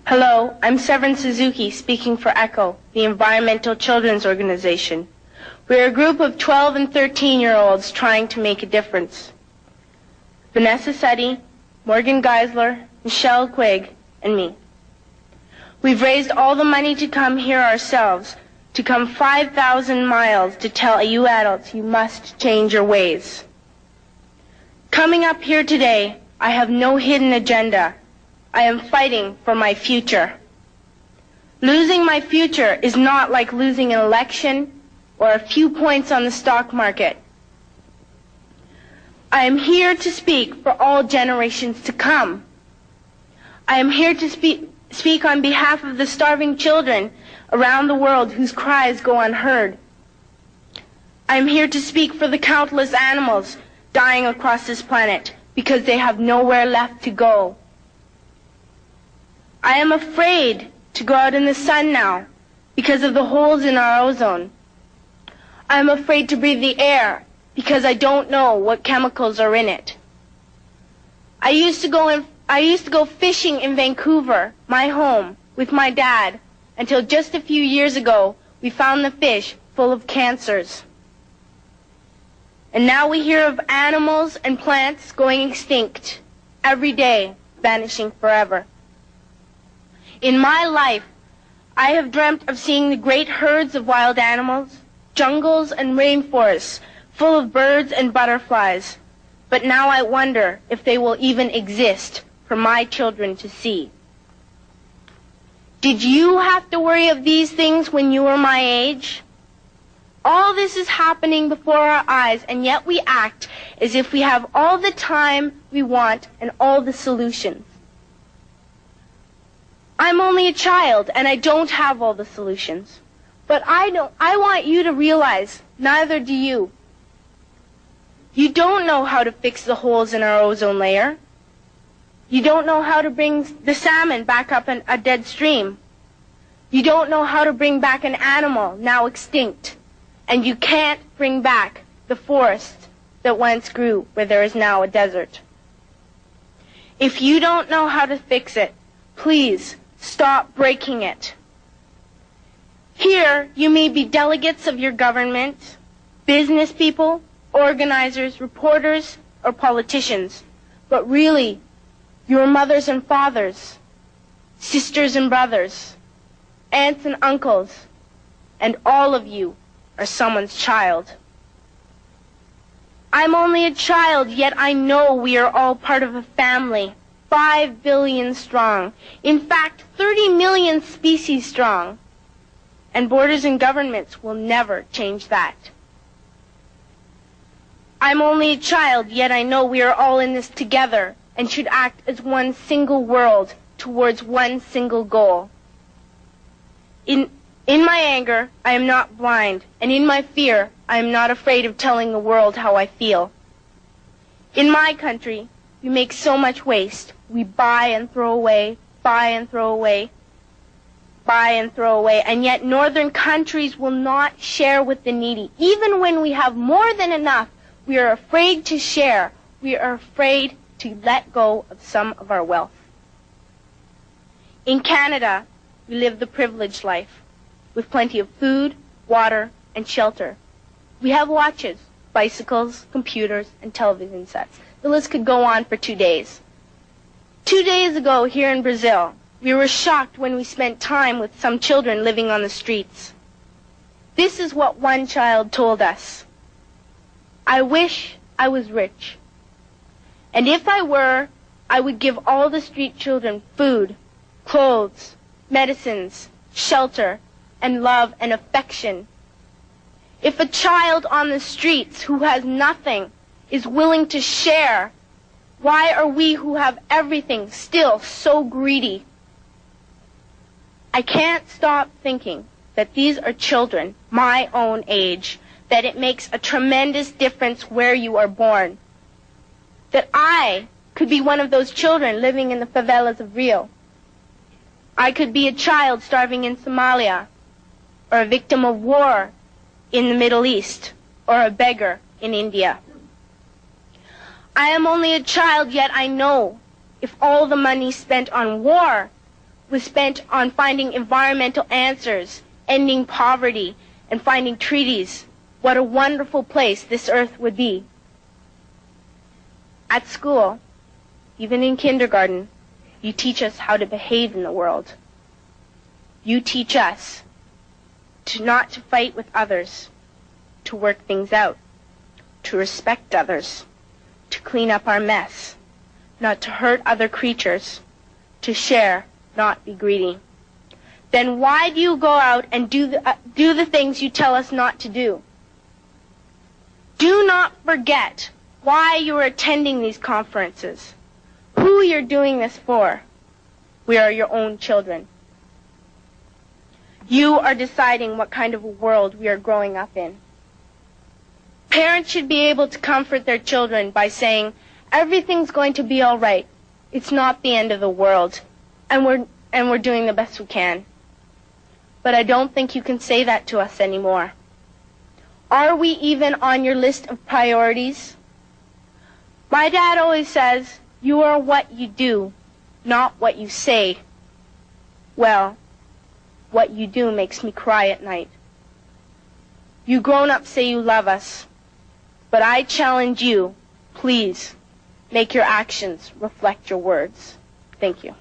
Hello, I'm Severin Suzuki speaking for ECHO, the Environmental Children's Organization. We're a group of 12 and 13-year-olds trying to make a difference. Vanessa Seti, Morgan Geisler, Michelle Quigg, and me. We've raised all the money to come here ourselves, to come 5,000 miles to tell you adults you must change your ways. Coming up here today, I have no hidden agenda. I am fighting for my future. Losing my future is not like losing an election or a few points on the stock market. I am here to speak for all generations to come. I am here to speak on behalf of the starving children around the world whose cries go unheard. I am here to speak for the countless animals dying across this planet because they have nowhere left to go. I am afraid to go out in the sun now because of the holes in our ozone. I am afraid to breathe the air because I don't know what chemicals are in it. I used to go fishing in Vancouver, my home, with my dad, until just a few years ago we found the fish full of cancers. And now we hear of animals and plants going extinct every day, vanishing forever. In my life, I have dreamt of seeing the great herds of wild animals, jungles and rainforests full of birds and butterflies. But now I wonder if they will even exist for my children to see. Did you have to worry of these things when you were my age? All this is happening before our eyes, and yet we act as if we have all the time we want and all the solutions. I'm only a child, and I don't have all the solutions. But I want you to realize, neither do you. You don't know how to fix the holes in our ozone layer. You don't know how to bring the salmon back up in a dead stream. You don't know how to bring back an animal now extinct. And you can't bring back the forest that once grew where there is now a desert. If you don't know how to fix it, please stop breaking it. Here, you may be delegates of your government, business people, organizers, reporters, or politicians, but really, your mothers and fathers, sisters and brothers, aunts and uncles, and all of you are someone's child. I'm only a child, yet I know we are all part of a family, 5 billion strong. In fact, 30 million species strong. And borders and governments will never change that. I'm only a child, yet I know we are all in this together and should act as one single world towards one single goal. In my anger, I am not blind, and in my fear, I am not afraid of telling the world how I feel. In my country, we make so much waste. We buy and throw away, buy and throw away, buy and throw away, and yet northern countries will not share with the needy. Even when we have more than enough, we are afraid to share. We are afraid to let go of some of our wealth. In Canada, we live the privileged life, with plenty of food, water, and shelter. We have watches, bicycles, computers, and television sets. The list could go on for 2 days. 2 days ago, here in Brazil, we were shocked when we spent time with some children living on the streets. This is what one child told us. I wish I was rich. And if I were, I would give all the street children food, clothes, medicines, shelter, and love and affection. If a child on the streets who has nothing is willing to share, why are we who have everything still so greedy? I can't stop thinking that these are children my own age, that it makes a tremendous difference where you are born. That I could be one of those children living in the favelas of Rio. I could be a child starving in Somalia, or a victim of war in the Middle East, or a beggar in India. I am only a child, yet I know if all the money spent on war was spent on finding environmental answers, ending poverty, and finding treaties, what a wonderful place this earth would be. At school, even in kindergarten, you teach us how to behave in the world. You teach us not to fight with others, to work things out, to respect others, to clean up our mess, not to hurt other creatures, to share, not be greedy. Then why do you go out and do the things you tell us not to do? Do not forget why you are attending these conferences, who you're doing this for. We are your own children. You are deciding what kind of a world we are growing up in. Parents should be able to comfort their children by saying, everything's going to be all right. It's not the end of the world, and we're doing the best we can. But I don't think you can say that to us anymore. Are we even on your list of priorities? My dad always says, you are what you do, not what you say. Well, what you do makes me cry at night. You grown-ups say you love us, but I challenge you, please, make your actions reflect your words. Thank you.